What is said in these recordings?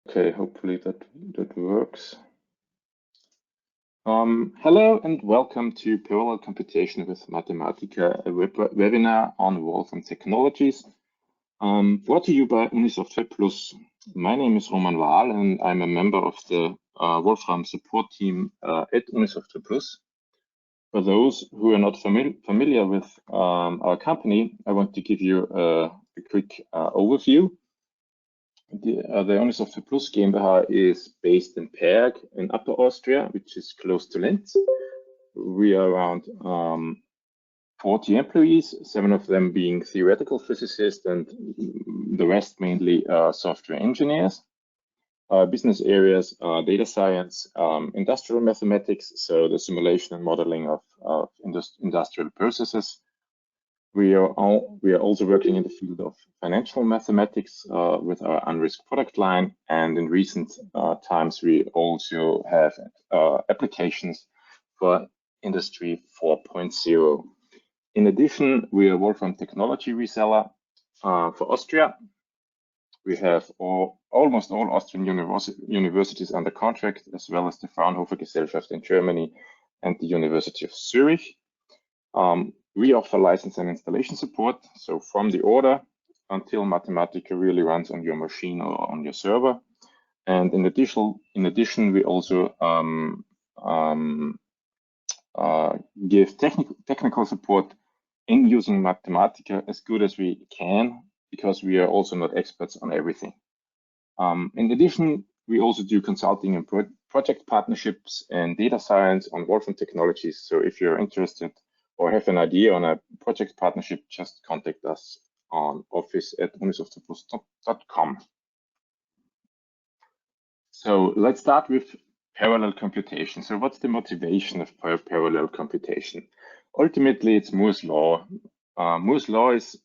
Okay, hopefully that works. Hello and welcome to Parallel Computation with Mathematica, a webinar on Wolfram technologies, brought to you by Unisoftware Plus. My name is Roman Wahl and I'm a member of the Wolfram support team at Unisoftware Plus. For those who are not familiar with our company, I want to give you a quick overview. The Unisoftware Plus GmbH is based in Perg in Upper Austria, which is close to Linz. We are around 40 employees, 7 of them being theoretical physicists and the rest mainly software engineers. Our business areas are data science, industrial mathematics, so the simulation and modeling of industrial processes. We are also working in the field of financial mathematics with our Unrisk product line, and in recent times we also have applications for Industry 4.0. In addition, we are Wolfram technology reseller for Austria. We have almost all Austrian universities under contract, as well as the Fraunhofer Gesellschaft in Germany and the University of Zurich. We offer license and installation support, so from the order until Mathematica really runs on your machine or on your server. And in addition, we also give technical support in using Mathematica as good as we can, because we are also not experts on everything. In addition, we also do consulting and project partnerships and data science on Wolfram technologies. So if you're interested or have an idea on a project partnership, just contact us on office@unisoftwareplus.com. So let's start with parallel computation. So what's the motivation of parallel computation? Ultimately, it's Moore's law. Moore's law is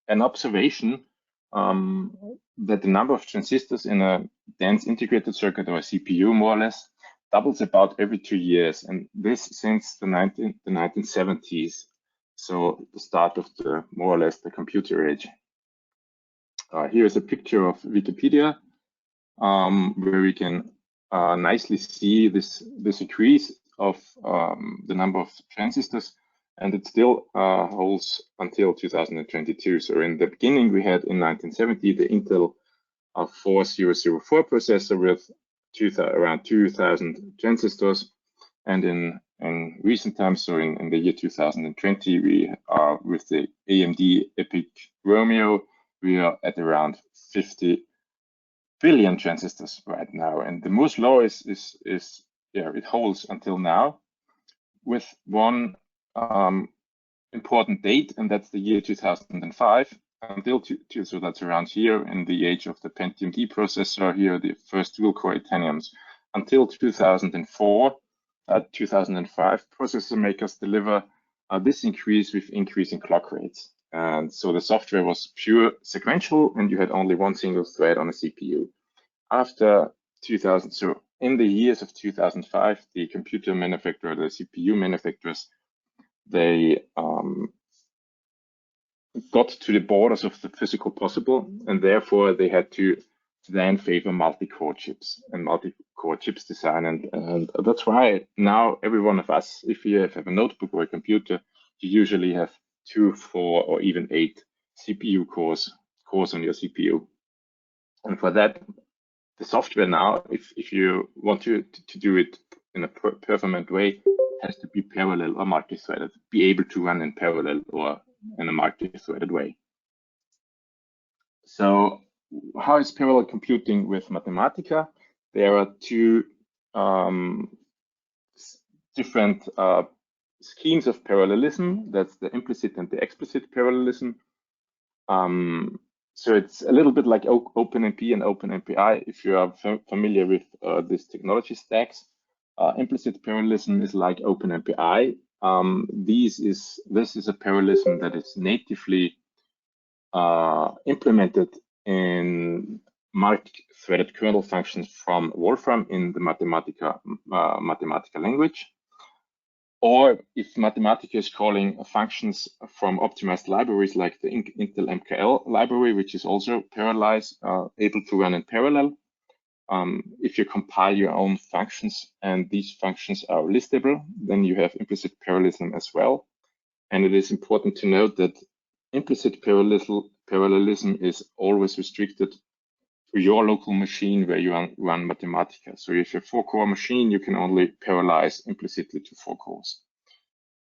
an observation that the number of transistors in a dense integrated circuit or a CPU, more or less, doubles about every 2 years, and this since the 1970s, so the start of the more or less the computer age. Here is a picture of Wikipedia, where we can nicely see this increase of the number of transistors, and it still holds until 2022. So in the beginning, we had in 1970 the Intel 4004 processor with around 2,000 transistors, and in recent times, so in the year 2020, we are with the AMD EPYC Romeo, we are at around 50 billion transistors right now, and the Moore's law is it holds until now, with one important date, and that's the year 2005. So that's around here in the age of the Pentium D processor, here the first dual-core Itaniums, until 2004, 2005, processor makers deliver this increase with increasing clock rates. And so the software was pure sequential, and you had only one single thread on a CPU. After 2000, so in the years of 2005, the computer manufacturer, the CPU manufacturers, they got to the borders of the physical possible, and therefore they had to then favor multi-core chips and multi-core chips design. And that's why now every one of us, if you have a notebook or a computer, you usually have 2, 4, or even 8 CPU cores on your CPU. And for that, the software now, if you want to do it in a performant way, has to be parallel or multi-threaded, be able to run in parallel or in a multi-threaded way. So how is parallel computing with Mathematica? There are 2 different schemes of parallelism. That's the implicit and the explicit parallelism. So it's a little bit like OpenMP and OpenMPI, if you are familiar with these technology stacks. Implicit parallelism is like OpenMPI. This is a parallelism that is natively implemented in multi-threaded kernel functions from Wolfram in the Mathematica language. Or if Mathematica is calling functions from optimized libraries like the Intel MKL library, which is also able to run in parallel. if you compile your own functions and these functions are listable, then you have implicit parallelism as well. And it is important to note that implicit parallelism is always restricted to your local machine where you run Mathematica. So if you're a 4-core machine, you can only parallelize implicitly to 4 cores.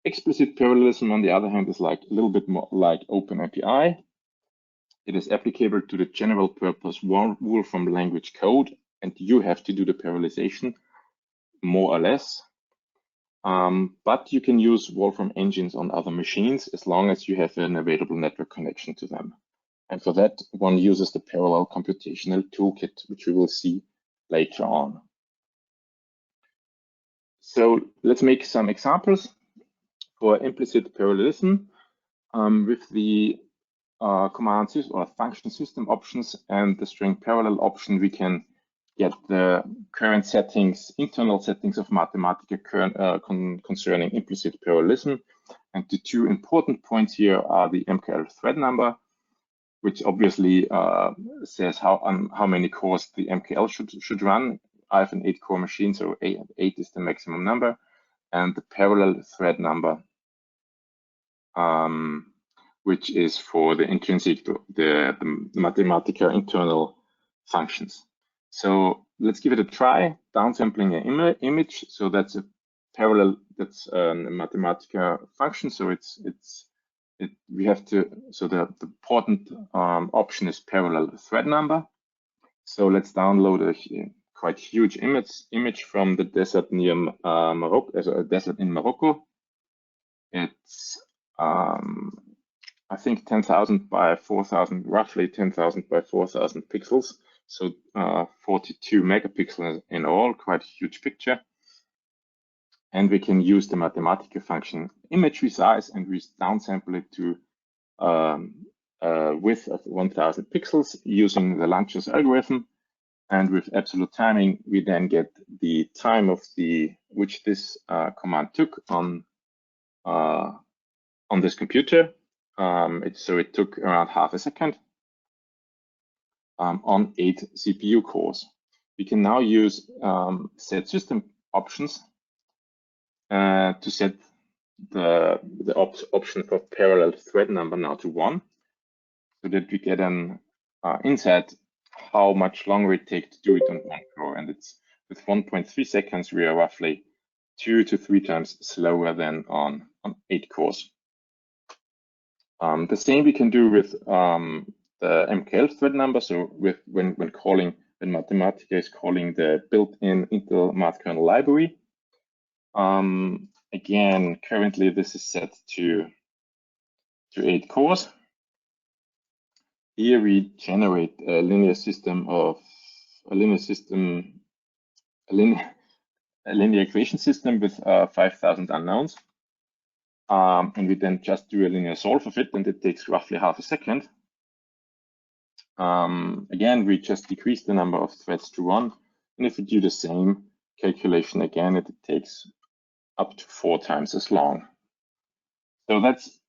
Explicit parallelism, on the other hand, is like a little bit more like OpenMPI. It is applicable to the general purpose Wolfram language code, and you have to do the parallelization more or less. But you can use Wolfram engines on other machines as long as you have an available network connection to them. And for that, one uses the parallel computational toolkit, which we will see later on. So let's make some examples for implicit parallelism with the command system or function system options and the string parallel option. We can get the current settings, internal settings of Mathematica concerning implicit parallelism. And the two important points here are the MKL thread number, which obviously says how many cores the MKL should run. I have an 8-core machine, so 8 is the maximum number, and the parallel thread number, which is for the intrinsic, the Mathematica internal functions. So let's give it a try. Downsampling an image. So that's a parallel. That's a Mathematica function. So we have to. So the important option is parallel thread number. So let's download a quite huge image from the desert near Morocco, as a desert in Morocco. It's I think 10,000 by 4,000, roughly 10,000 by 4,000 pixels. So 42 megapixels in all, quite a huge picture. And we can use the Mathematica function image resize and we downsample it to width of 1,000 pixels using the Lanczos algorithm. And with absolute timing, we then get the time of which this command took on this computer. So it took around half a second on 8 CPU cores. We can now use set system options to set the option for parallel thread number now to 1, so that we get an insight how much longer it takes to do it on 1 core. And it's with 1.3 seconds, we are roughly 2 to 3 times slower than on 8 cores. The same we can do with the MKL thread number. So when Mathematica is calling the built-in Intel math kernel library. Again, currently this is set to 8 cores. Here we generate a linear equation system with 5,000 unknowns. And we then just do a linear solve of it, and it takes roughly half a second. Again, we just decrease the number of threads to 1. And if we do the same calculation again, it takes up to 4 times as long. So that's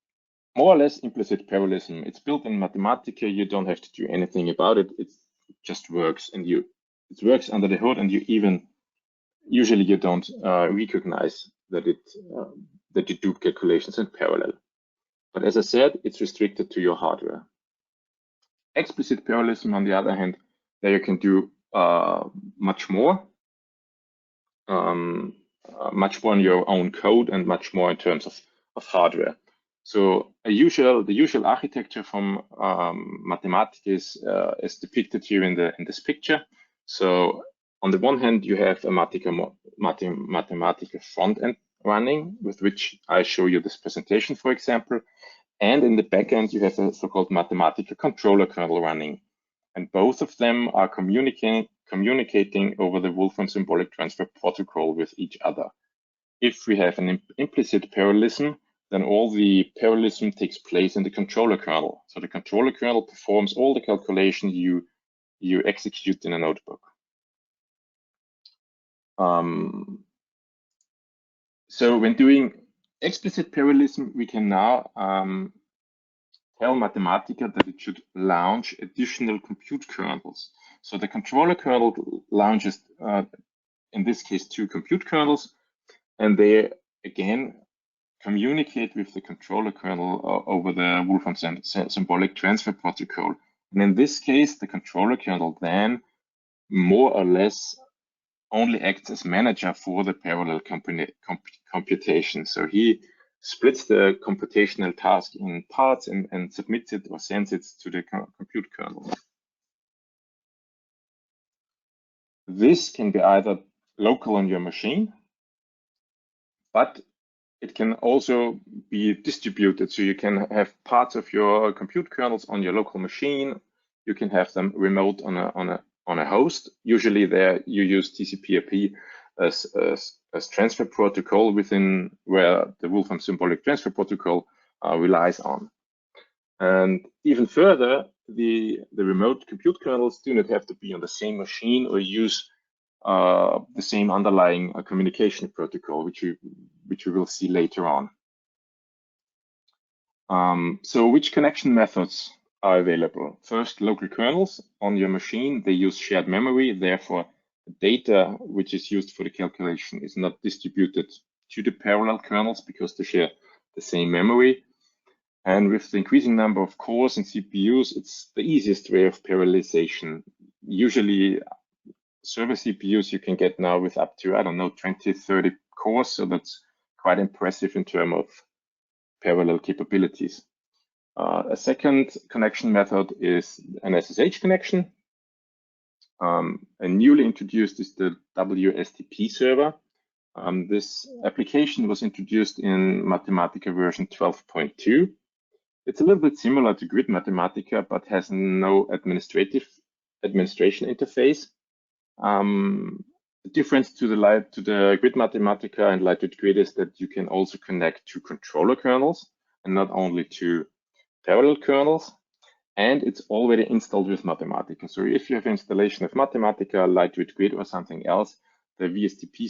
more or less implicit parallelism. It's built in Mathematica. You don't have to do anything about it. It just works, and it works under the hood, and usually you don't recognize that that you do calculations in parallel. But as I said, it's restricted to your hardware. Explicit parallelism, on the other hand, there you can do much more in your own code and much more in terms of hardware. So the usual architecture from Mathematica is depicted here in this picture. So on the one hand, you have a Mathematica front end running, with which I show you this presentation, for example. And in the backend, you have a so-called Mathematica controller kernel running. And both of them are communicating over the Wolfram symbolic transfer protocol with each other. If we have an implicit parallelism, then all the parallelism takes place in the controller kernel. So the controller kernel performs all the calculation you execute in a notebook. So when doing explicit parallelism, we can now tell Mathematica that it should launch additional compute kernels. So the controller kernel launches, in this case, 2 compute kernels, and they again communicate with the controller kernel over the Wolfram symbolic transfer protocol. And in this case, the controller kernel then more or less only acts as manager for the parallel computation. So he splits the computational task in parts and submits it or sends it to the compute kernel. This can be either local on your machine, but it can also be distributed. So you can have parts of your compute kernels on your local machine. You can have them remote on a host. Usually there you use TCP/IP as transfer protocol within where the Wolfram symbolic transfer protocol relies on. And even further, the remote compute kernels do not have to be on the same machine or use the same underlying communication protocol, which we will see later on. So which connection methods are available? First, local kernels on your machine. They use shared memory. Therefore, the data which is used for the calculation is not distributed to the parallel kernels because they share the same memory. And with the increasing number of cores and CPUs, it's the easiest way of parallelization. Usually, server CPUs you can get now with up to, I don't know, 20, 30 cores. So that's quite impressive in terms of parallel capabilities. A second connection method is an SSH connection. A newly introduced is the WSTP server. This application was introduced in Mathematica version 12.2. It's a little bit similar to Grid Mathematica, but has no administration interface. The difference to the Grid Mathematica and Lightweight Grid is that you can also connect to controller kernels and not only to parallel kernels. And it's already installed with Mathematica. So if you have installation of Mathematica, Lightweight Grid, or something else, the WSTP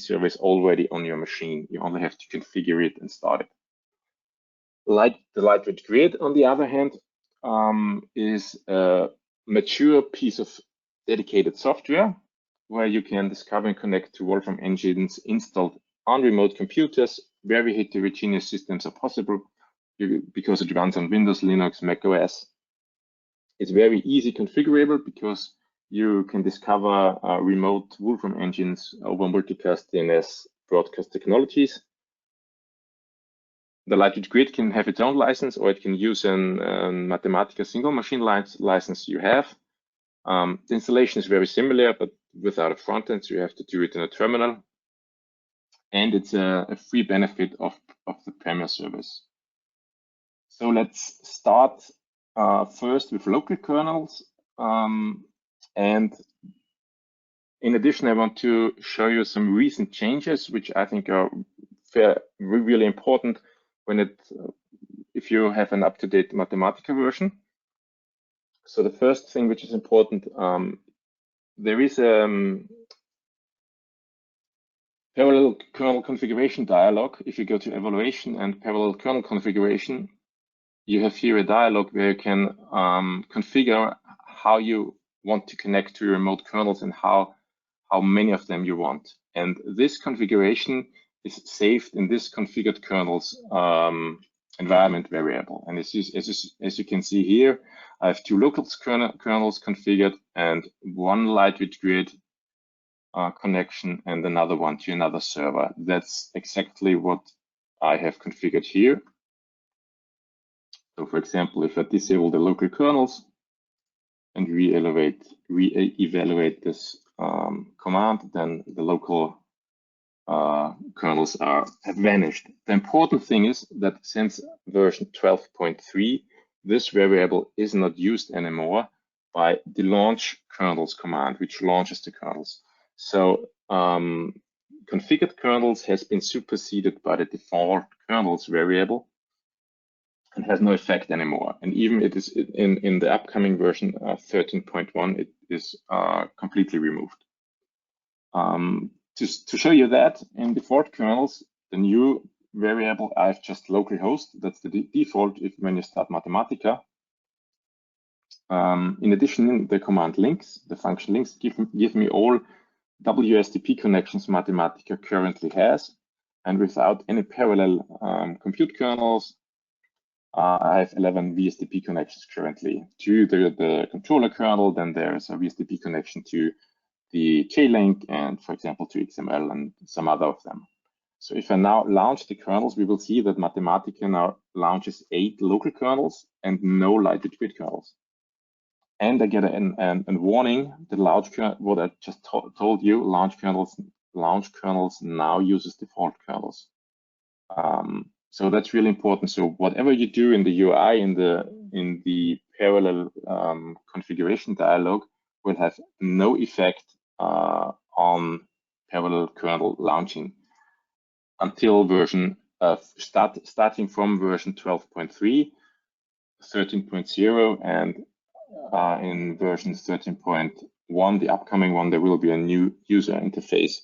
server is already on your machine. You only have to configure it and start it. The Lightweight Grid, on the other hand, is a mature piece of dedicated software where you can discover and connect to Wolfram engines installed on remote computers. Very heterogeneous systems are possible because it runs on Windows, Linux, Mac OS. It's very easy configurable because you can discover remote Wolfram engines over multicast DNS broadcast technologies. The Lightweight Grid can have its own license, or it can use a Mathematica single machine license you have. The installation is very similar, but without a front end, so you have to do it in a terminal. And it's a free benefit of the Premier service. So let's start first with local kernels. And in addition, I want to show you some recent changes, which I think are really important if you have an up-to-date Mathematica version. So the first thing which is important, there is a parallel kernel configuration dialog. If you go to evaluation and parallel kernel configuration, you have here a dialog where you can configure how you want to connect to your remote kernels and how many of them you want. And this configuration is saved in this configured kernels environment variable. And as you can see here, I have 2 local kernels configured and 1 Lightweight Grid connection and another one to another server. That's exactly what I have configured here. So for example, if I disable the local kernels and re-evaluate this command, then the local kernels have vanished. The important thing is that since version 12.3, this variable is not used anymore by the launch kernels command, which launches the kernels. So configured kernels has been superseded by the default kernels variable and has no effect anymore. And even it is in the upcoming version 13.1, it is completely removed. To show you that in default kernels, the new variable, I have just localhost. That's the default when you start Mathematica. In addition, the command links, the function links, give me all WSDP connections Mathematica currently has. And without any parallel compute kernels, I have 11 VSDP connections currently to the controller kernel. Then there's a VSDP connection to the JLink and, for example, to XML and some other of them. So if I now launch the kernels, we will see that Mathematica now launches 8 local kernels and no lightweight grid kernels. And I get a warning that what I just told you, launch kernels now uses default kernels. So that's really important. So whatever you do in the UI in the parallel configuration dialog will have no effect on parallel kernel launching until version starting from version 12.3, 13.0, and in version 13.1, the upcoming one, there will be a new user interface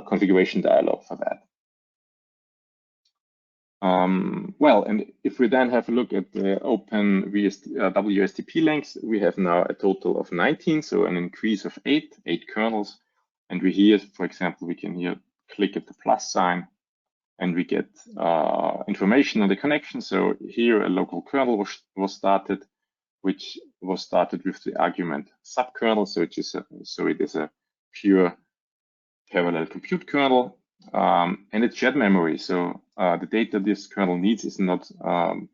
configuration dialog for that. Well, and if we then have a look at the open WSDP links, we have now a total of 19, so an increase of 8 kernels. And we here, for example, we can here click at the plus sign and we get information on the connection. So here a local kernel was started, which was started with the argument subkernel. So it is a pure parallel compute kernel. And it's shared memory. So the data this kernel needs is not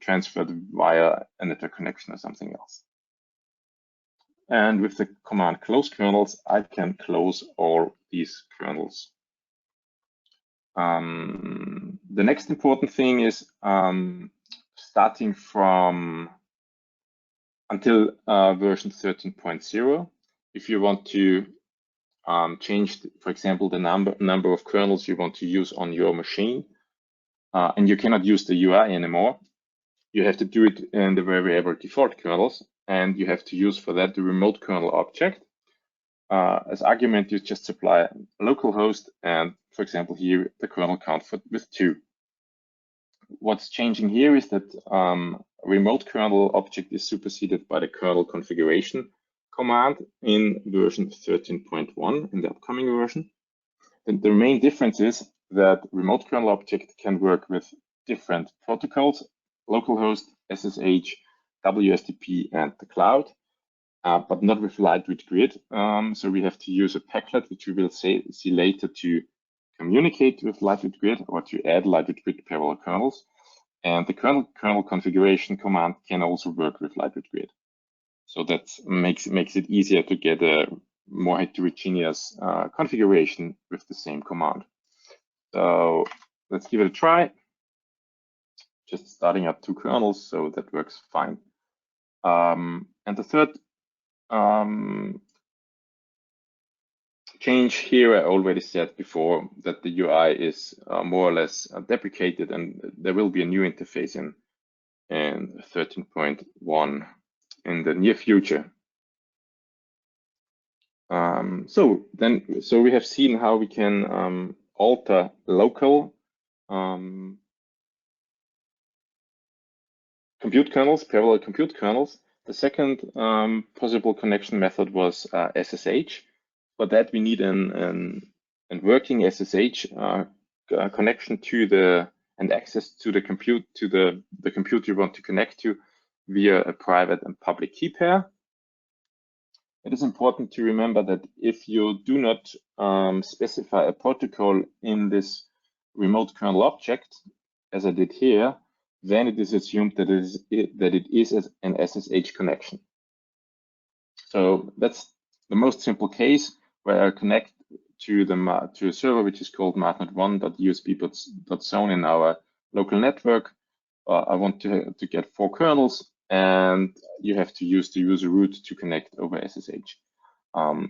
transferred via a network connection or something else. And with the command close kernels, I can close all these kernels. The next important thing is starting from until version 13.0, if you want to change, for example, the number of kernels you want to use on your machine, and you cannot use the UI anymore, you have to do it in the variable default kernels, and you have to use for that the remote kernel object. As argument, you just supply localhost, and for example, here the kernel count with 2. What's changing here is that remote kernel object is superseded by the kernel configuration command in version 13.1 in the upcoming version. And the main difference is that remote kernel object can work with different protocols, localhost, SSH, WSDP, and the cloud, but not with lightweight grid. So we have to use a packlet, which we will see later, to communicate with lightweight grid or to add lightweight grid parallel kernels. And the kernel configuration command can also work with lightweight grid. So that makes it easier to get a more heterogeneous configuration with the same command. So let's give it a try. Just starting up 2 kernels, so that works fine. And the third change here, I already said before that the UI is more or less deprecated, and there will be a new interface in 13.1 in the near future. So we have seen how we can alter local compute kernels, parallel compute kernels. The second possible connection method was SSH. For that, we need an working SSH connection to and access to the compute the compute you want to connect to via a private and public key pair. It is important to remember that if you do not specify a protocol in this remote kernel object, as I did here, then it is assumed that it is an SSH connection. So that's the most simple case where I connect to a server which is called mathnet1.usb.zone in our local network. I want to get 4 kernels, and you have to use the user root to connect over SSH.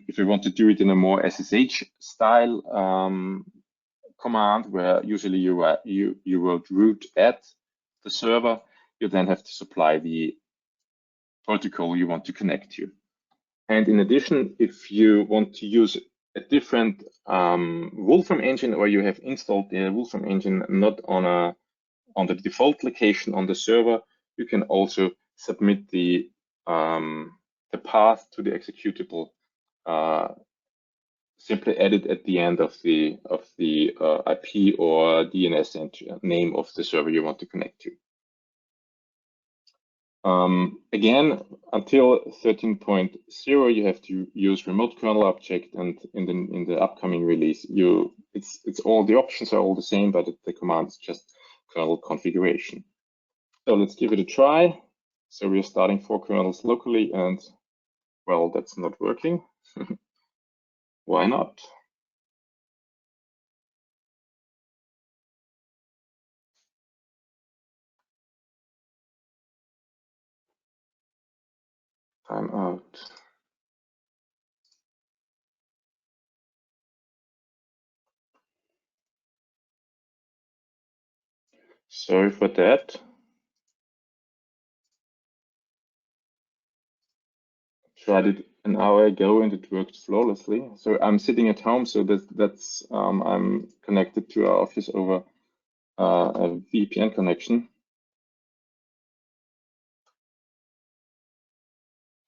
If you want to do it in a more SSH style command, where usually you wrote root at the server, you then have to supply the protocol you want to connect to. And in addition, if you want to use a different Wolfram engine, or you have installed the Wolfram engine not on the default location on the server, you can also submit the path to the executable, simply edit at the end of the IP or DNS name of the server you want to connect to. Again, until 13.0, you have to use remote kernel object, and in the upcoming release, it's all the options are all the same, but the command is just kernel configuration. So let's give it a try. So we're starting 4 kernels locally, and well, that's not working. Why not? Time out. Sorry for that. Tried it an hour ago and it worked flawlessly. So I'm sitting at home, so that's I'm connected to our office over a VPN connection.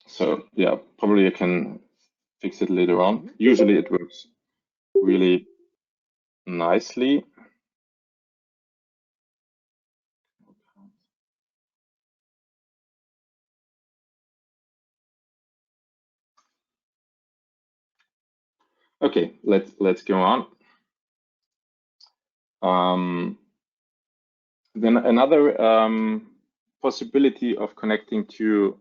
So yeah, probably I can fix it later on. Usually it works really nicely. Okay, let's go on. Then another possibility of connecting to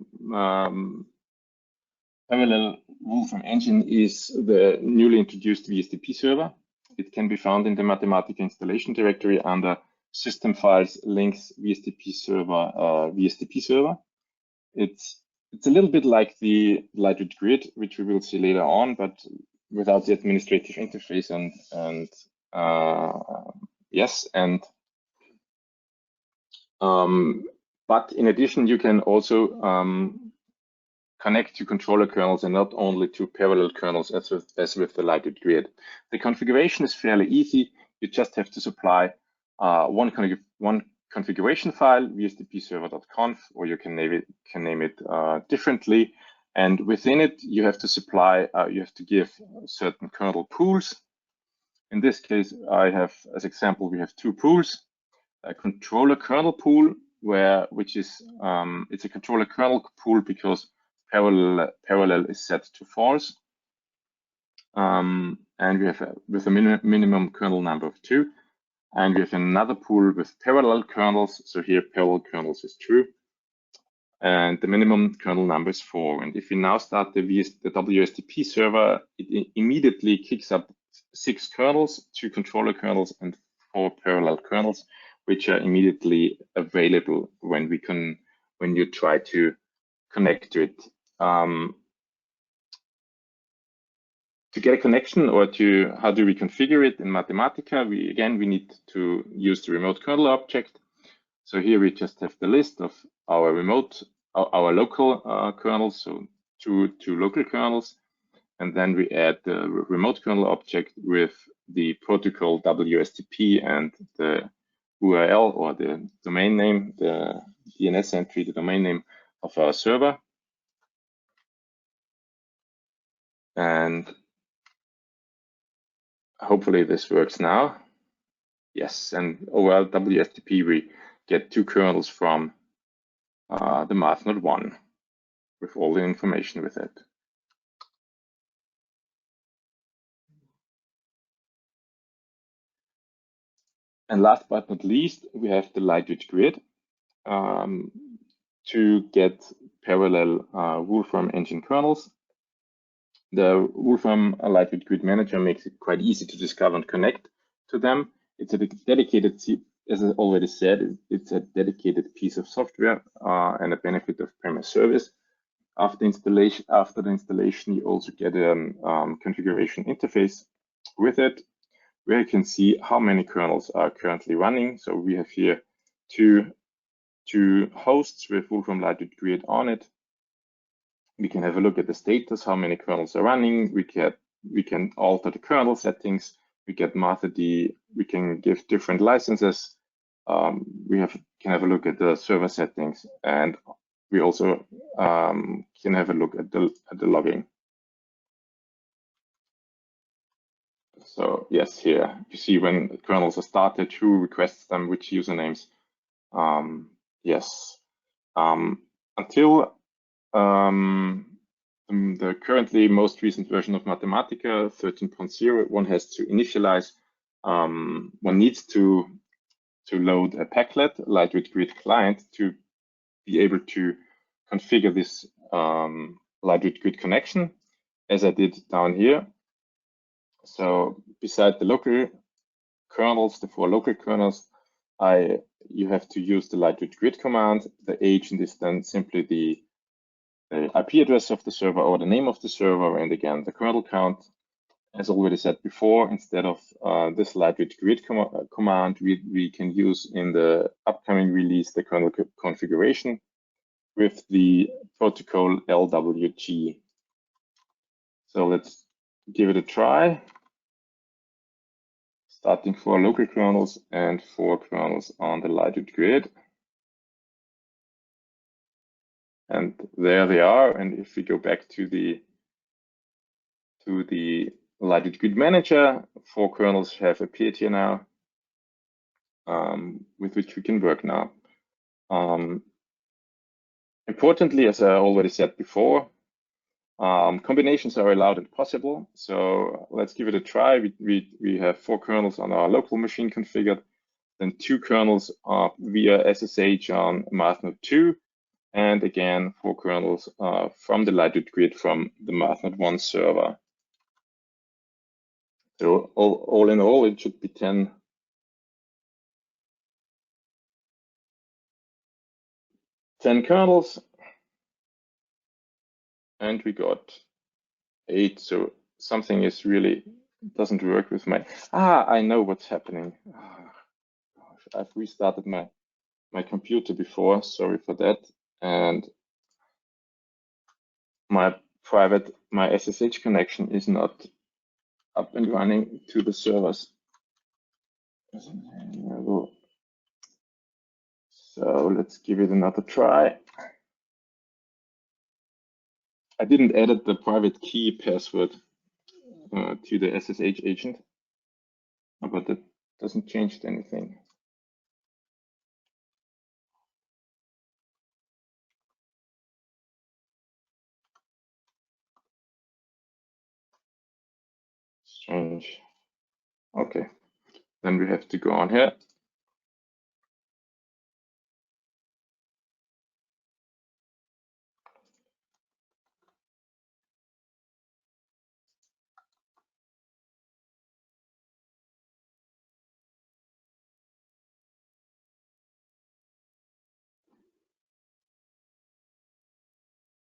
parallel Wolfram engine is the newly introduced VSTP server. It can be found in the Mathematica installation directory under System Files Links VSTP server. It's a little bit like the Lightweight Grid, which we will see later on, but without the administrative interface but in addition, you can also connect to controller kernels and not only to parallel kernels as with the Lightweight Grid. The configuration is fairly easy. You just have to supply one configuration file, vstpserver.conf, or you can name it differently. And within it, you have to supply, you have to give certain kernel pools. In this case, I have, as example, we have 2 pools: a controller kernel pool, which is it's a controller kernel pool because parallel is set to false, and we have with a minimum kernel number of 2, and we have another pool with parallel kernels. So here parallel kernels is true, and the minimum kernel number is 4. And if we now start the WSTP server, it immediately kicks up 6 kernels, 2 controller kernels, and 4 parallel kernels, which are immediately available when you try to connect to it. To get a connection, or how do we configure it in Mathematica? We need to use the remote kernel object. So here we just have the list of our local kernels, so two local kernels, and then we add the remote kernel object with the protocol WSTP and the URL, or the domain name, the DNS entry, the domain name of our server. And hopefully this works now. Yes, and over WSTP we get 2 kernels from the math node 1 with all the information with it. And last but not least, we have the Lightweight Grid to get parallel Wolfram engine kernels. The Wolfram Lightweight Grid Manager makes it quite easy to discover and connect to them. It's a dedicated, as I already said, it's a dedicated piece of software and a benefit of premise service. After the installation, you also get a configuration interface with it, where you can see how many kernels are currently running. So we have here two hosts with Wolfram Lightweight Grid on it. We can have a look at the status, how many kernels are running. We get we can alter the kernel settings, we get mathd, we can give different licenses, we can have a look at the server settings, and we also can have a look at the logging. So yes, here you see when kernels are started, who requests them, which usernames. Yes, until the currently most recent version of Mathematica 13.0, one has to initialize, one needs to load a Packlet, lightweight grid client, to be able to configure this lightweight grid connection, as I did down here. So beside the local kernels, the 4 local kernels, you have to use the lightweight grid command. The agent is then simply the IP address of the server or the name of the server, and again the kernel count. As already said before, instead of this lightweight grid command, we can use in the upcoming release the kernel configuration with the protocol LWG. So let's give it a try. Starting 4 local kernels and 4 kernels on the lightweight grid. And there they are. And if we go back to the lightweight grid manager, 4 kernels have appeared here now, with which we can work now. Importantly, as I already said before, combinations are allowed and possible. So let's give it a try. We have 4 kernels on our local machine configured, then 2 kernels via SSH on MathNode 2, and again 4 kernels from the lightweight grid from the MathNode 1 server. So all in all, it should be 10 kernels, and we got 8. So something is really doesn't work with my. I know what's happening. I've restarted my computer before. Sorry for that. And my SSH connection is not up and running to the servers. So let's give it another try. I didn't edit the private key password to the SSH agent, but that doesn't change anything. Strange. Okay, then we have to go on here.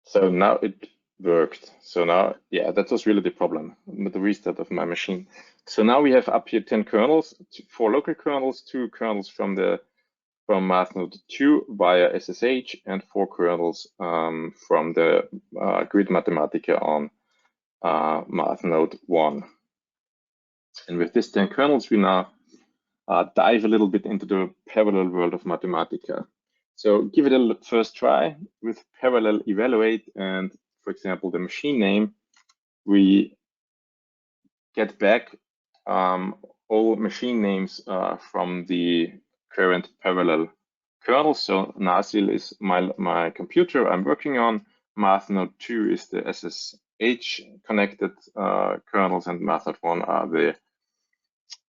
So now it worked. So now, yeah, that was really the problem with the restart of my machine. So now we have up here 10 kernels, 4 local kernels, 2 kernels from MathNode 2 via SSH, and 4 kernels from the Grid Mathematica on MathNode 1. And with these 10 kernels, we now dive a little bit into the parallel world of Mathematica. So give it a first try with parallel evaluate, and for example, the machine name, we get back all machine names from the current parallel kernel. So Nasil is my computer I'm working on. MathNode 2 is the SSH connected kernels, and MathNode 1 are the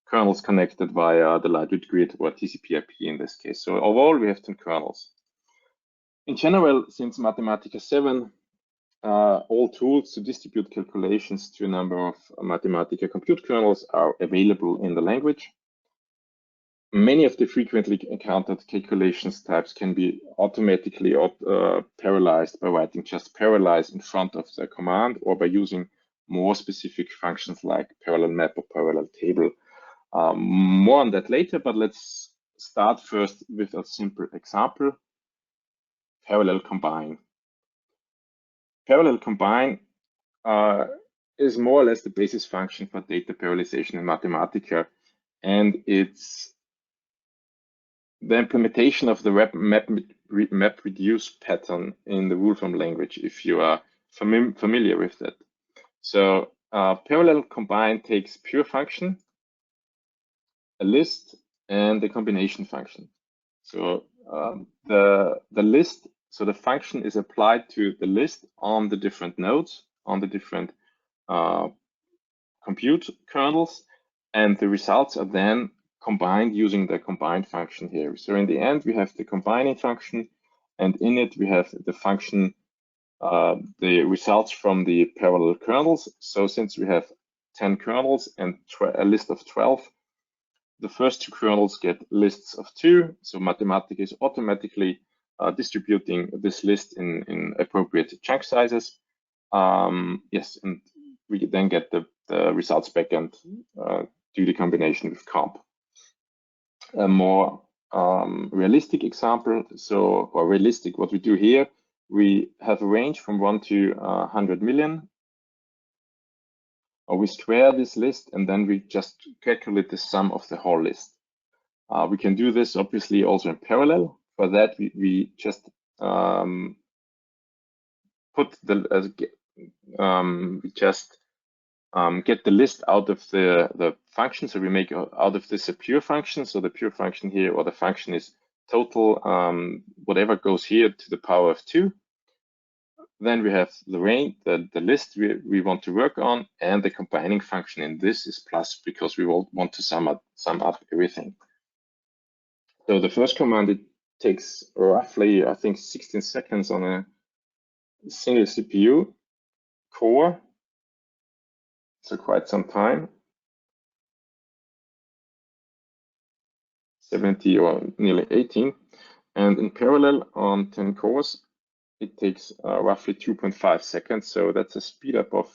kernels connected via the lightweight grid or TCP/IP in this case. So overall, we have 10 kernels. In general, since Mathematica 7, all tools to distribute calculations to a number of Mathematica compute kernels are available in the language. Many of the frequently encountered calculations types can be automatically parallelized by writing just parallelize in front of the command, or by using more specific functions like parallel map or parallel table. More on that later, but let's start first with a simple example: parallel combine. Parallel combine is more or less the basis function for data parallelization in Mathematica, and it's the implementation of the map-reduce pattern in the Wolfram language, if you are familiar with that. So parallel combine takes pure function, a list, and the combination function. So the list, so the function is applied to the list on the different nodes, on the different compute kernels, and the results are then combined using the combine function here. So in the end, we have the combining function, and in it we have the function, the results from the parallel kernels. So since we have 10 kernels and a list of 12, the first two kernels get lists of 2. So Mathematica is automatically distributing this list in appropriate chunk sizes. Yes, and we then get the results back and do the combination with comp. A more realistic example, or realistic, what we do here, we have a range from 1 to 100 million. Or we square this list and then we just calculate the sum of the whole list. We can do this obviously also in parallel. For that, we just get the list out of the function. So we make out of this a pure function. So the pure function here, or the function, is total whatever goes here to the power of 2. Then we have the range, the list we want to work on, and the combining function in this is plus, because we will want to sum up everything. So the first command, it takes roughly, I think, 16 seconds on a single CPU core. So quite some time. 70 or nearly 18. And in parallel on 10 cores, it takes roughly 2.5 seconds. So that's a speed up of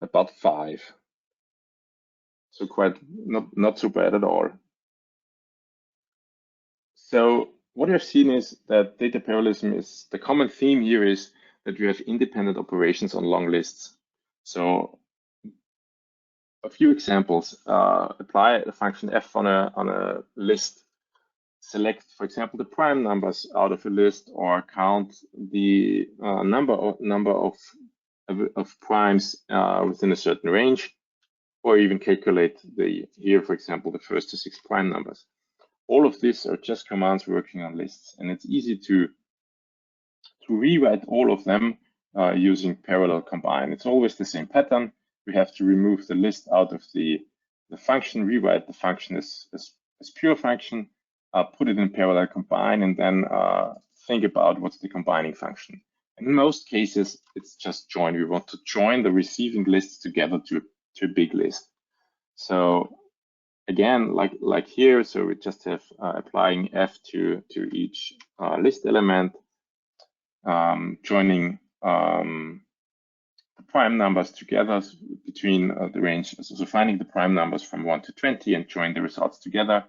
about 5. So quite not so bad at all. So what I've seen is that data parallelism is, the common theme here is that we have independent operations on long lists. So a few examples: apply the function f on a list, select, for example, the prime numbers out of a list, or count the number of primes within a certain range, or even calculate here, for example, the first to 6 prime numbers. All of these are just commands working on lists, and it's easy to rewrite all of them using parallel combine. It's always the same pattern. We have to remove the list out of the function, rewrite the function as pure function, put it in parallel combine, and then think about what's the combining function. And in most cases, it's just join. We want to join the receiving lists together to a big list. So again, like here, so we just have applying f to each list element, joining the prime numbers together between the range, so finding the prime numbers from 1 to 20 and join the results together.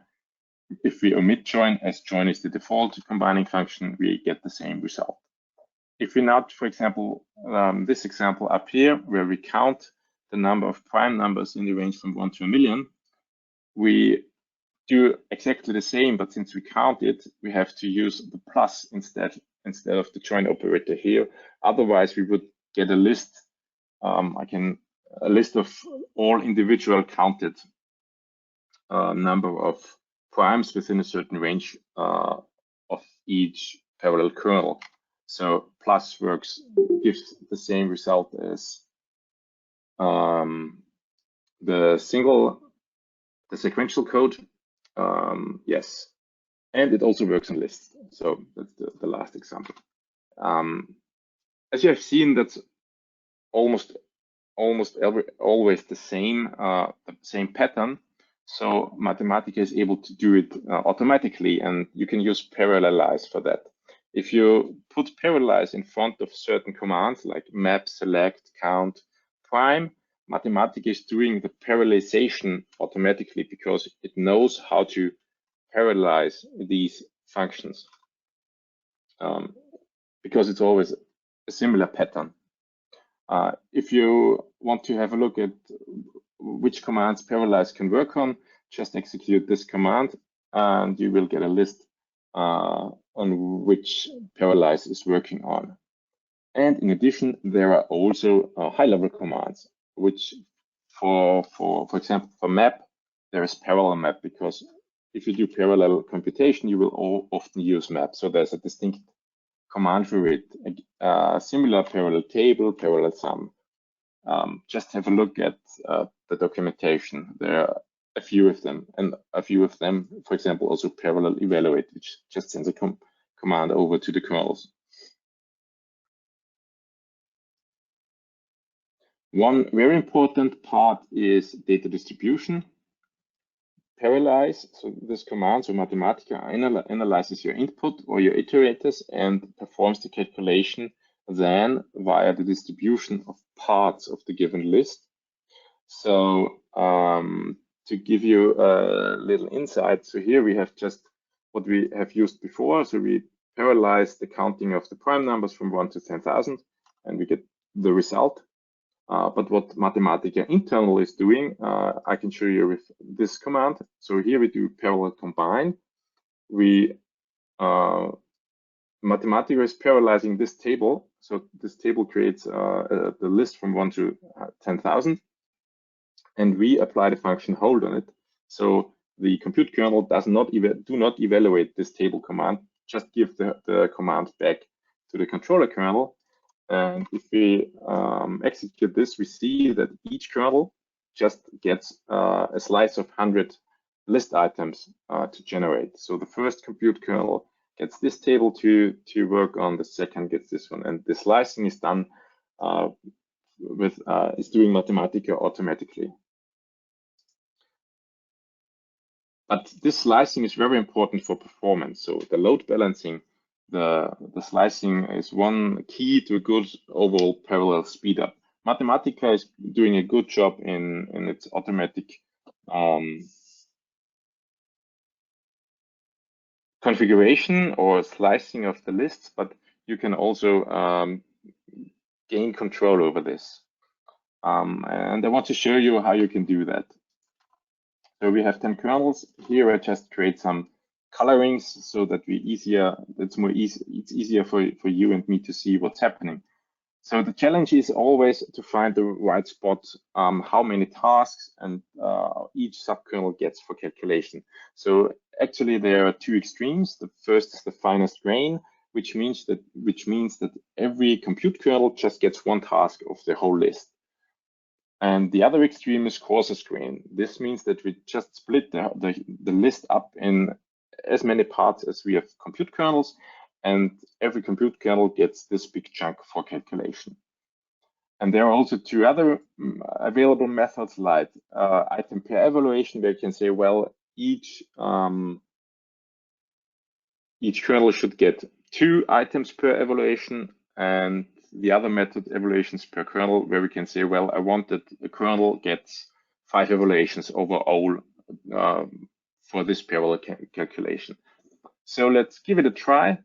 If we omit join, as join is the default combining function, we get the same result. If we now, for example, this example up here, where we count the number of prime numbers in the range from 1 to 1 million, we do exactly the same, but since we count it, we have to use the plus instead of the join operator here. Otherwise, we would get a list. A list of all individual counted number of primes within a certain range of each parallel kernel. So plus gives the same result as the sequential code. Yes, and it also works on lists. So that's the last example. As you have seen, that's always the same pattern. So Mathematica is able to do it automatically, and you can use parallelize for that. If you put parallelize in front of certain commands like map, select, count, prime, Mathematica is doing the parallelization automatically because it knows how to parallelize these functions, because it's always a similar pattern. If you want to have a look at which commands parallelize can work on, just execute this command and you will get a list on which parallelize is working on. And in addition, there are also high-level commands, which for example, for map, there is parallel map, because if you do parallel computation, you will often use map. So there's a distinct command for it. Similar parallel table, parallel sum. Just have a look at the documentation. There are a few of them, and a few of them, for example, also parallel evaluate, which just sends a command over to the kernels. One very important part is data distribution. Parallelize, so this command, so Mathematica analyzes your input or your iterators and performs the calculation then via the distribution of parts of the given list. So to give you a little insight, so here we have just what we have used before. So we parallelize the counting of the prime numbers from 1 to 10,000 and we get the result. But what Mathematica internal is doing, I can show you with this command. So here we do parallel combine. Mathematica is parallelizing this table. So this table creates the list from 1 to 10,000. And we apply the function hold on it. So the compute kernel do not evaluate this table command, just give the command back to the controller kernel. And if we execute this, we see that each kernel just gets a slice of 100 list items to generate. So the first compute kernel gets this table to work on, the second gets this one, and the slicing is done is doing Mathematica automatically. But this slicing is very important for performance. So the load balancing, the slicing is one key to a good overall parallel speed up. Mathematica is doing a good job in its automatic configuration or slicing of the lists, but you can also gain control over this. And I want to show you how you can do that. So we have 10 kernels. Here I just create some colorings so that it's easier for you and me to see what's happening. So the challenge is always to find the right spot, how many tasks and each subkernel gets for calculation. So actually there are two extremes. The first is the finest grain, which means that every compute kernel just gets one task of the whole list. And the other extreme is coarsest grain. This means that we just split the list up in as many parts as we have compute kernels, and every compute kernel gets this big chunk for calculation. And there are also two other available methods, like item pair evaluation, where you can say, well, each kernel should get 2 items per evaluation, and the other method, evaluations per kernel, where we can say, well, I want that the kernel gets 5 evaluations overall for this parallel calculation. So let's give it a try.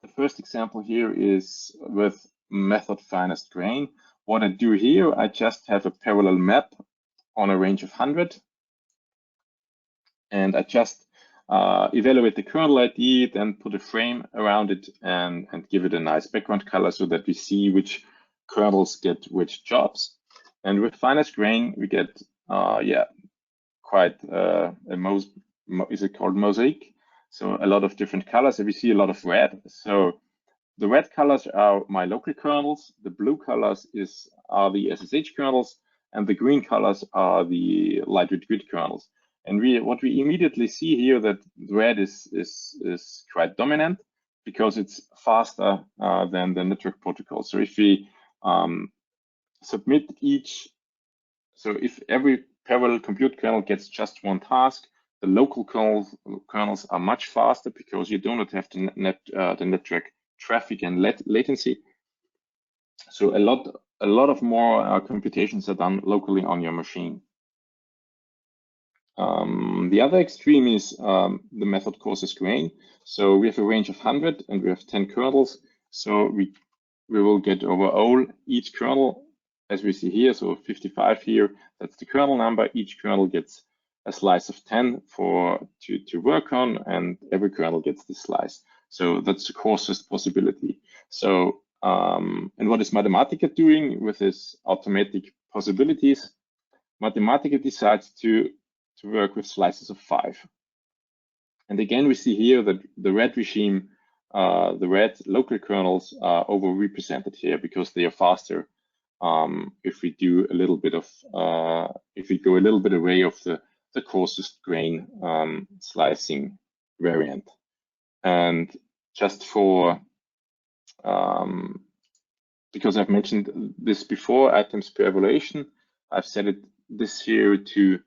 The first example here is with method finest grain. What I do here, I just have a parallel map on a range of 100, and I just evaluate the kernel ID, then put a frame around it and give it a nice background color so that we see which kernels get which jobs. And with finest grain, we get quite is it called mosaic? So a lot of different colors, and we see a lot of red. So the red colors are my local kernels, the blue colors are the SSH kernels, and the green colors are the lightweight grid kernels. And what we immediately see here, that red is quite dominant because it's faster than the network protocol. So if we submit if every parallel compute kernel gets just one task, the local kernels are much faster because you do not have the network traffic and latency. So a lot of more computations are done locally on your machine. The other extreme is the method coarsest grain. So we have a range of 100 and we have 10 kernels. So we will get overall each kernel as we see here, so 55 here, that's the kernel number. Each kernel gets a slice of 10 to work on, and every kernel gets this slice. So that's the coarsest possibility. So, and what is Mathematica doing with this automatic possibilities? Mathematica decides to work with slices of 5. And again, we see here that the red regime, the red local kernels are overrepresented here because they are faster. If we do a little bit of, if we go a little bit away of the coarsest grain slicing variant. And just for, because I've mentioned this before, items per evaluation, I've set it this here to,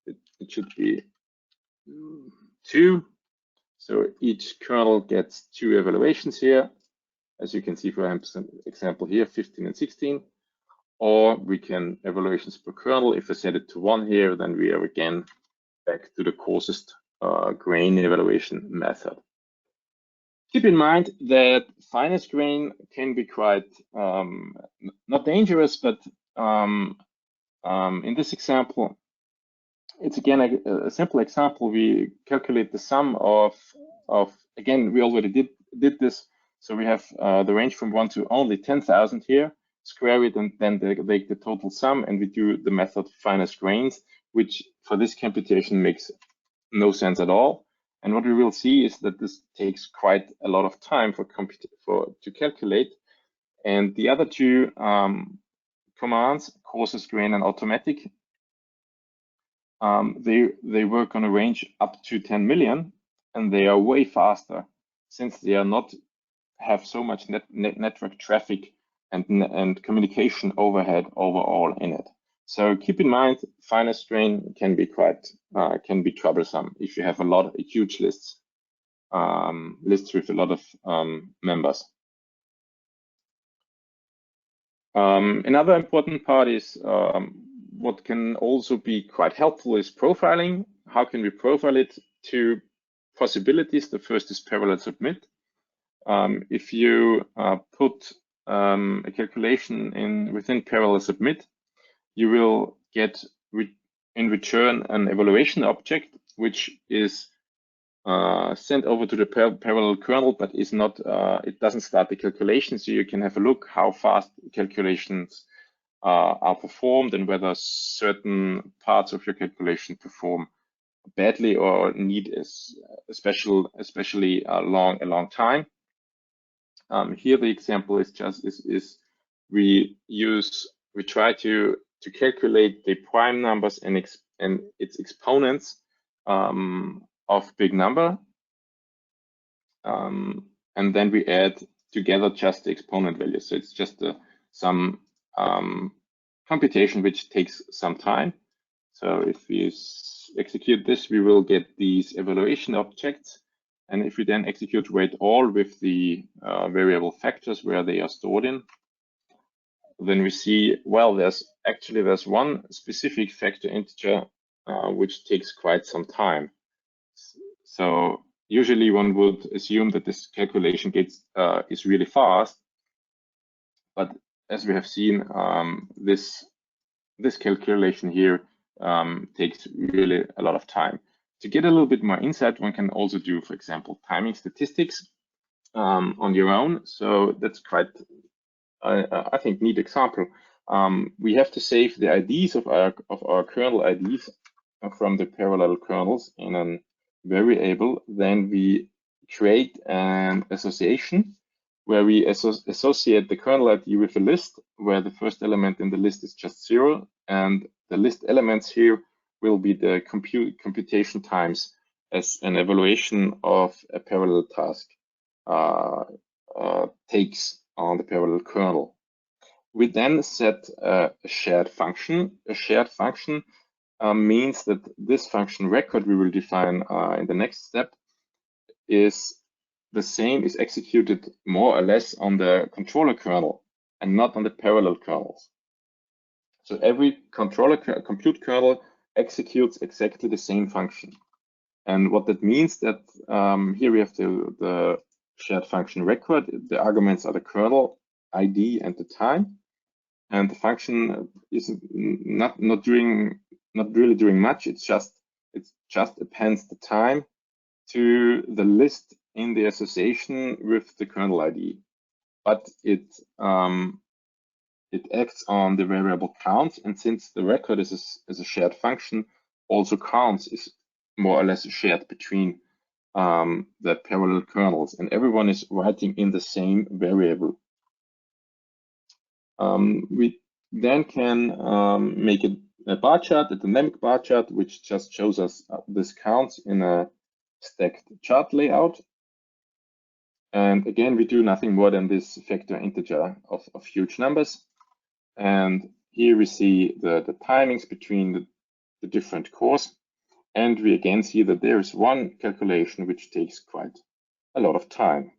it should be 2. So each kernel gets 2 evaluations here. As you can see, for example here, 15 and 16. Or we can evaluations per kernel. If I set it to 1 here, then we are again back to the coarsest grain evaluation method. Keep in mind that finest grain can be quite not dangerous, but in this example, it's again a simple example. We calculate the sum of again, we already did this. So we have the range from 1 to only 10,000 here, square it, and then take the total sum, and we do the method finest grains, which for this computation makes no sense at all. And what we will see is that this takes quite a lot of time to calculate. And the other two commands, coarsest grain and automatic, they work on a range up to 10 million, and they are way faster since they are not have so much network traffic and communication overhead overall in it. So keep in mind, finest grain can be quite troublesome if you have a huge lists with a lot of members. Another important part is what can also be quite helpful is profiling. How can we profile it? 2 possibilities. The first is parallel submit. If you put a calculation within parallel submit, you will get in return an evaluation object, which is sent over to the parallel kernel, but is not, it doesn't start the calculation. So you can have a look how fast calculations are performed and whether certain parts of your calculation perform badly or need especially a long time. Here the example is we try to calculate the prime numbers and its exponents of big number, and then we add together just the exponent value. So it's just some computation which takes some time. So if we execute this, we will get these evaluation objects. And if we then execute wait all with the variable factors where they are stored in, then we see, well, there's one specific factor integer which takes quite some time. So usually one would assume that this calculation is really fast, but as we have seen, this calculation here takes really a lot of time. To get a little bit more insight, one can also do, for example, timing statistics on your own. So that's quite, I think, neat example. We have to save the IDs of our kernel IDs from the parallel kernels in a variable. Then we create an association where we associate the kernel ID with a list where the first element in the list is just 0, and the list elements here will be the computation times as an evaluation of a parallel task takes on the parallel kernel. We then set a shared function. A shared function means that this function record we will define in the next step is the same, is executed more or less on the controller kernel and not on the parallel kernels. So every compute kernel executes exactly the same function. And what that means that here we have the shared function record. The arguments are the kernel ID and the time. and the function is not really doing much. It just appends the time to the list in the association with the kernel ID, but it acts on the variable count, and since the record is a shared function, also counts is more or less shared between the parallel kernels, and everyone is writing in the same variable. We then can make a bar chart, a dynamic bar chart, which just shows us this counts in a stacked chart layout. And again, we do nothing more than this vector integer of huge numbers. And here we see the timings between the different cores. And we again see that there is one calculation which takes quite a lot of time.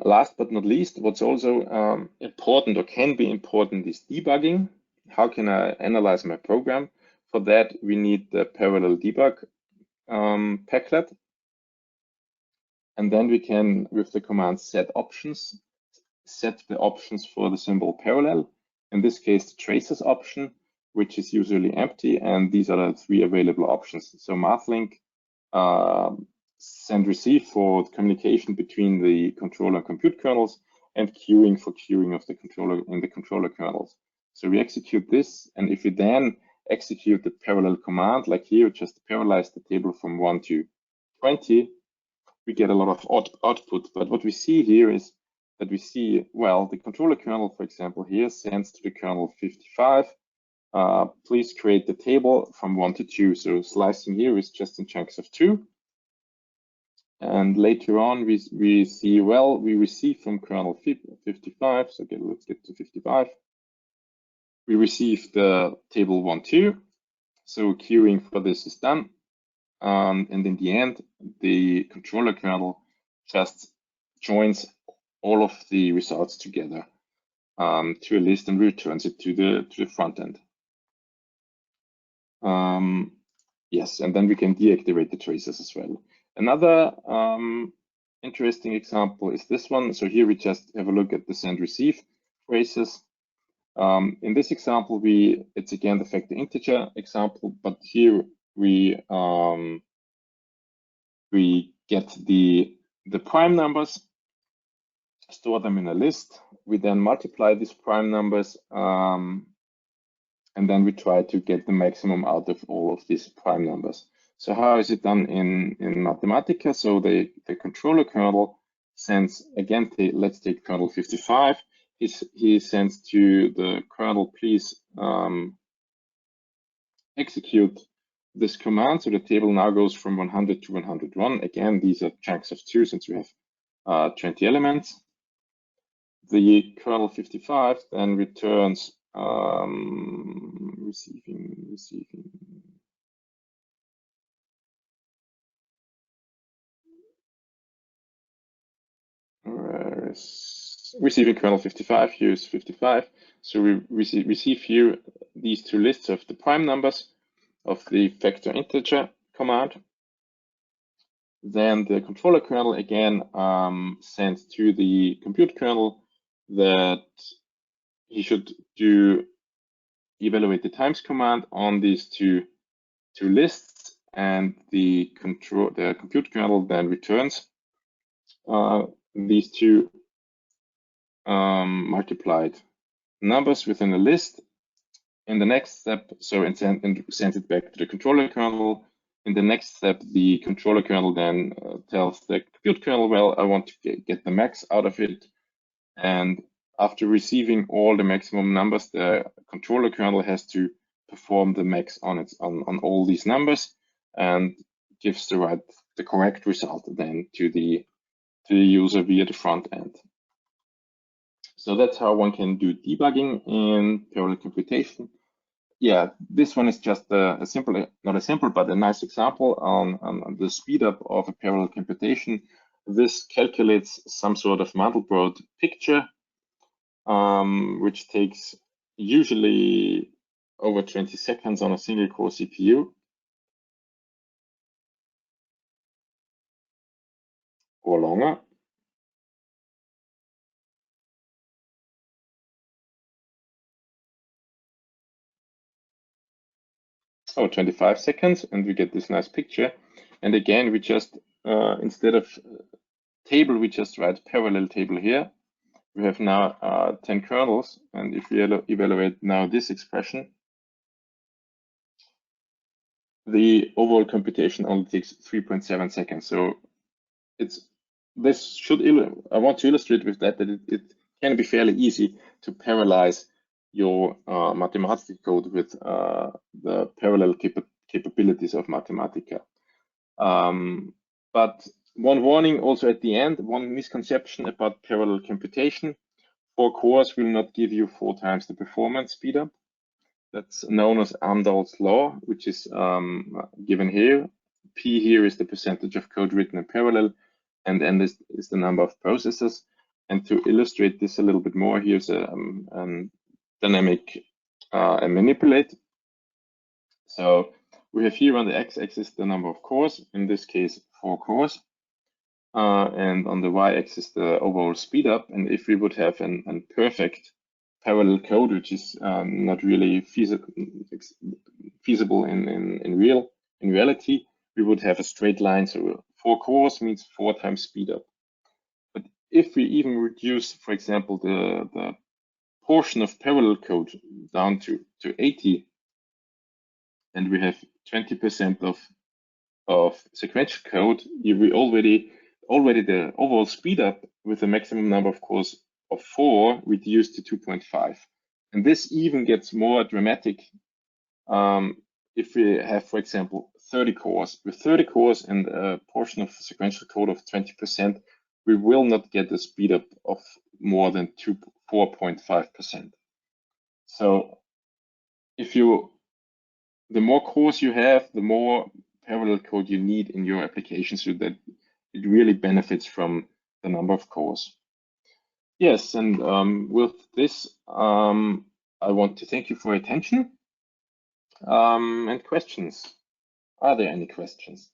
Last but not least, what's also important or can be important is debugging. How can I analyze my program? For that, we need the parallel debug packlet. And then we can, with the command set options, set the options for the symbol parallel. In this case, the traces option, which is usually empty. And these are the three available options. So mathlink, send receive for communication between the controller and compute kernels, and queuing for queuing of the controller in the controller kernels. So we execute this, and if we then execute the parallel command, like here, just parallelize the table from 1 to 20, we get a lot of output. But what we see here is that we see, well, the controller kernel, for example, here sends to the kernel 55, please create the table from 1 to 2. So slicing here is just in chunks of 2. And later on, we see, well, we receive from kernel 55. So again, let's get to 55. We receive the table 1, 2. So queuing for this is done. And in the end, the controller kernel just joins all of the results together to a list and returns it to the front end. Yes, and then we can deactivate the traces as well. Another interesting example is this one. So here we just have a look at the send receive traces. In this example, it's again the vector integer example, but here we get the prime numbers, store them in a list. We then multiply these prime numbers, and then we try to get the maximum out of all of these prime numbers. So how is it done in Mathematica? So the controller kernel sends, again, let's take kernel 55. He sends to the kernel, please execute this command. So the table now goes from 100 to 101. Again, these are chunks of 2 since we have 20 elements. The kernel 55 then returns receiving kernel 55. Here's 55. So we receive here these two lists of the prime numbers of the vector integer command. Then the controller kernel again sends to the compute kernel that he should do evaluate the times command on these two lists, and the compute kernel then returns these two multiplied numbers within a list. In the next step, so and sends it back to the controller kernel. In the next step, the controller kernel then tells the compute kernel, well, I want to get the max out of it. And after receiving all the maximum numbers, the controller kernel has to perform the max on all these numbers and gives the correct result then to the user via the front end. So that's how one can do debugging in parallel computation. Yeah, this one is just a simple, not a simple, but a nice example on the speed up of a parallel computation. This calculates some sort of Mandelbrot picture, which takes usually over 20 seconds on a single core CPU or longer. 25 seconds, and we get this nice picture. And again, we just, instead of table, we just write parallel table here. We have now 10 kernels, and if we evaluate now this expression, the overall computation only takes 3.7 seconds. So I want to illustrate with that it can be fairly easy to parallelize your Mathematica code with the parallel capabilities of Mathematica. But one warning also at the end, one misconception about parallel computation. 4 cores will not give you 4 times the performance speedup. That's known as Amdahl's law, which is given here. P here is the percentage of code written in parallel, and N is the number of processes. And to illustrate this a little bit more, here's a dynamic manipulate. So we have here on the x-axis the number of cores, in this case 4 cores, and on the y-axis the overall speed up. And if we would have an perfect parallel code, which is not really feasible in reality, we would have a straight line. So 4 cores means 4 times speed up. But if we even reduce, for example, the portion of parallel code down to 80, and we have 20% of sequential code, we already the overall speed up with a maximum number of cores of 4 reduced to 2.5. And this even gets more dramatic if we have, for example, 30 cores. With 30 cores and a portion of sequential code of 20%, we will not get a speed up of more than 4.5%. So the more cores you have, the more parallel code you need in your application, so that it really benefits from the number of cores. Yes, and with this, I want to thank you for your attention. And questions. Are there any questions?